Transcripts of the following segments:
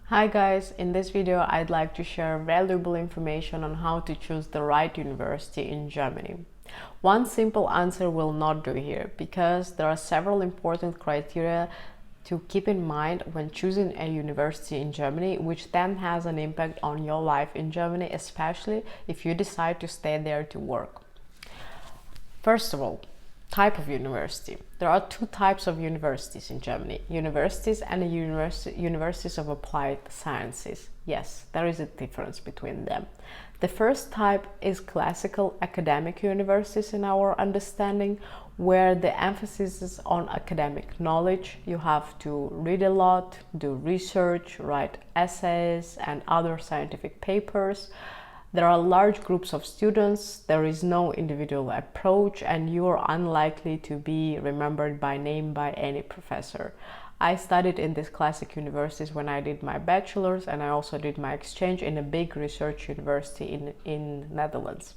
Hi guys, in this video I'd like to share valuable information on how to choose the right university in Germany. One simple answer will not do here because there are several important criteria to keep in mind when choosing a university in Germany, which then has an impact on your life in Germany, especially if you decide to stay there to work. First of all, type of university. There are two types of universities in Germany: universities and universities of applied sciences. Yes, there is a difference between them. The first type is classical academic universities in our understanding, where the emphasis is on academic knowledge. You have to read a lot, do research, write essays and other scientific papers. There are large groups of students, there is no individual approach, and you are unlikely to be remembered by name by any professor. I studied in these classic universities when I did my bachelor's, and I also did my exchange in a big research university in Netherlands.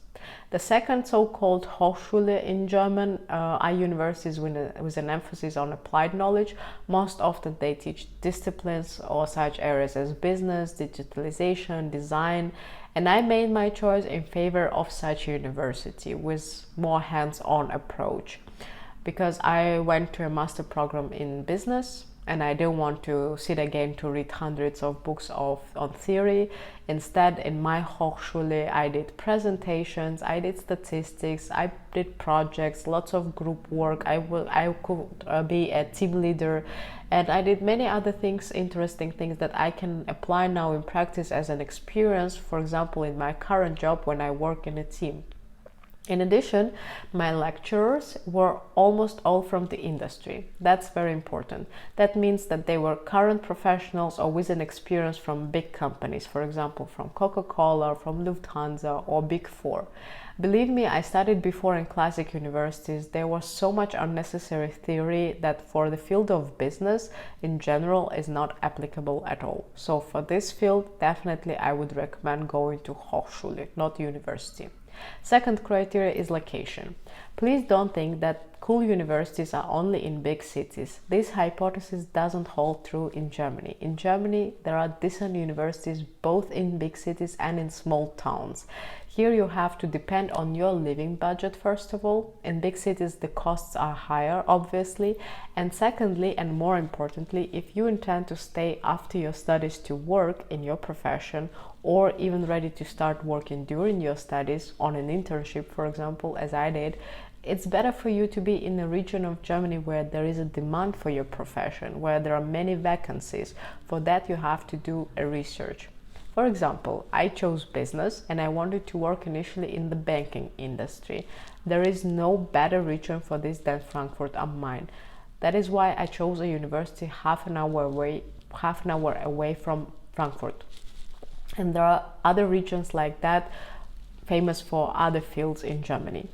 The second, so-called Hochschule in German, are universities with an emphasis on applied knowledge. Most often they teach disciplines or such areas as business, digitalization, design, and I made my choice in favor of such university with more hands-on approach because I went to a master program in business and I didn't want to sit again to read hundreds of books on theory. Instead, in my Hochschule, I did presentations, I did statistics, I did projects, lots of group work. I could be a team leader, and I did many other things, interesting things that I can apply now in practice as an experience, for example, in my current job when I work in a team. In addition, my lecturers were almost all from the industry. That's very important. That means that they were current professionals or with an experience from big companies, for example, from Coca-Cola, from Lufthansa or Big Four. Believe me, I studied before in classic universities. There was so much unnecessary theory that for the field of business in general is not applicable at all. So for this field, definitely I would recommend going to Hochschule, not university. Second criteria is location. Please don't think that cool universities are only in big cities. This hypothesis doesn't hold true in Germany. In Germany, there are decent universities both in big cities and in small towns. Here you have to depend on your living budget first of all. In big cities the costs are higher, obviously, and secondly, and more importantly, if you intend to stay after your studies to work in your profession or even ready to start working during your studies on an internship, for example, as I did, it's better for you to be in a region of Germany where there is a demand for your profession, where there are many vacancies. For that you have to do a research. For example, I chose business and I wanted to work initially in the banking industry. There is no better region for this than Frankfurt am Main. That is why I chose a university half an hour away from Frankfurt. And there are other regions like that, famous for other fields in Germany.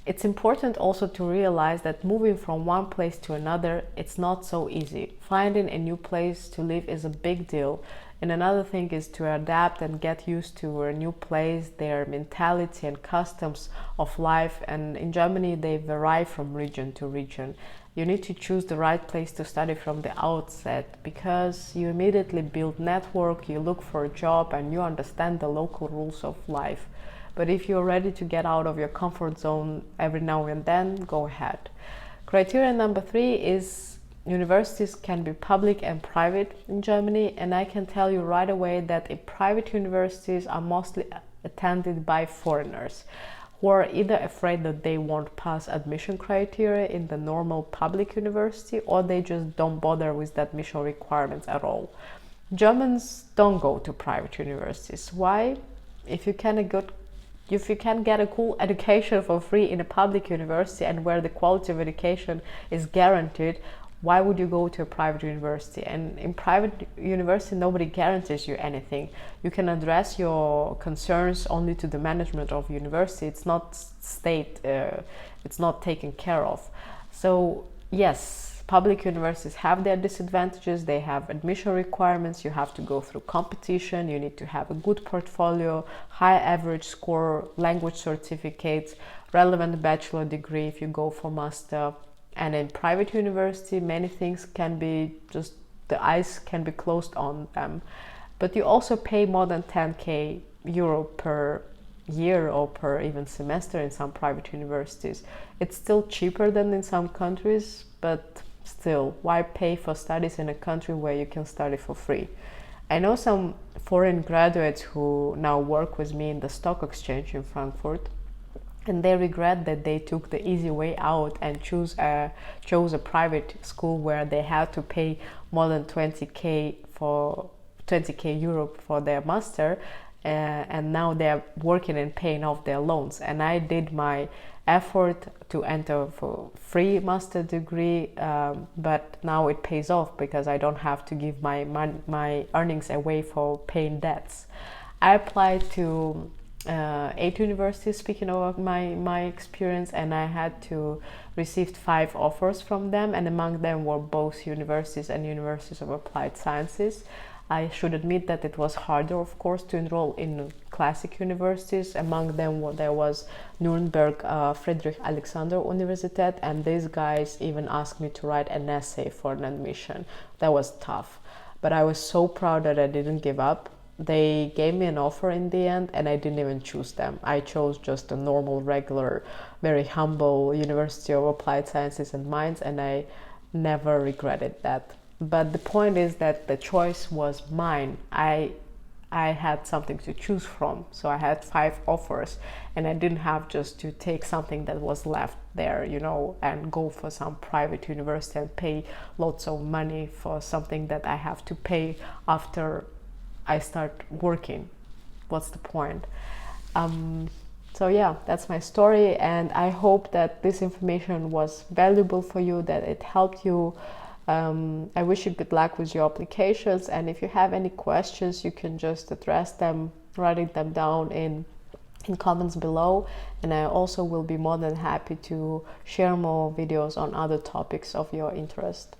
It's important also to realize that moving from one place to another, it's not so easy. Finding a new place to live is a big deal. And another thing is to adapt and get used to a new place, their mentality and customs of life. And in Germany, they vary from region to region. You need to choose the right place to study from the outset because you immediately build network, you look for a job, and you understand the local rules of life. But if you're ready to get out of your comfort zone every now and then, go ahead. Criteria number 3 is universities can be public and private in Germany, and I can tell you right away that private universities are mostly attended by foreigners who are either afraid that they won't pass admission criteria in the normal public university, or they just don't bother with the admission requirements at all. Germans don't go to private universities. Why? If you can get a cool education for free in a public university and where the quality of education is guaranteed, why would you go to a private university? And in private university, nobody guarantees you anything. You can address your concerns only to the management of university. It's not it's not taken care of. So yes, public universities have their disadvantages. They have admission requirements. You have to go through competition. You need to have a good portfolio, high average score, language certificates, relevant bachelor degree if you go for master. And in private university, many things can be just, the eyes can be closed on them. but you also pay more than 10k euro per year or per even semester in some private universities. It's still cheaper than in some countries, but still, why pay for studies in a country where you can study for free? I know some foreign graduates who now work with me in the stock exchange in Frankfurt, and they regret that they took the easy way out and chose a private school where they had to pay more than 20k euro for their master, and now they're working and paying off their loans. And I did my effort to enter for free master degree, but now it pays off because I don't have to give my earnings away for paying debts. I applied to 8 universities, speaking of my experience, and I had to received 5 offers from them, and among them were both universities and universities of applied sciences. I should admit that it was harder, of course, to enroll in classic universities. Among them there was Nuremberg Friedrich Alexander Universität, and these guys even asked me to write an essay for an admission. That was tough, but I was so proud that I didn't give up. They gave me an offer in the end, and I didn't even choose them. I chose just a normal, regular, very humble University of Applied Sciences and Mines, and I never regretted that. But the point is that the choice was mine. I had something to choose from, so I had 5 offers, and I didn't have just to take something that was left there, you know, and go for some private university and pay lots of money for something that I have to pay after I start working. What's the point? So yeah, that's my story, and I hope that this information was valuable for you, that it helped you. I wish you good luck with your applications, and if you have any questions, you can just address them, writing them down in comments below, and I also will be more than happy to share more videos on other topics of your interest.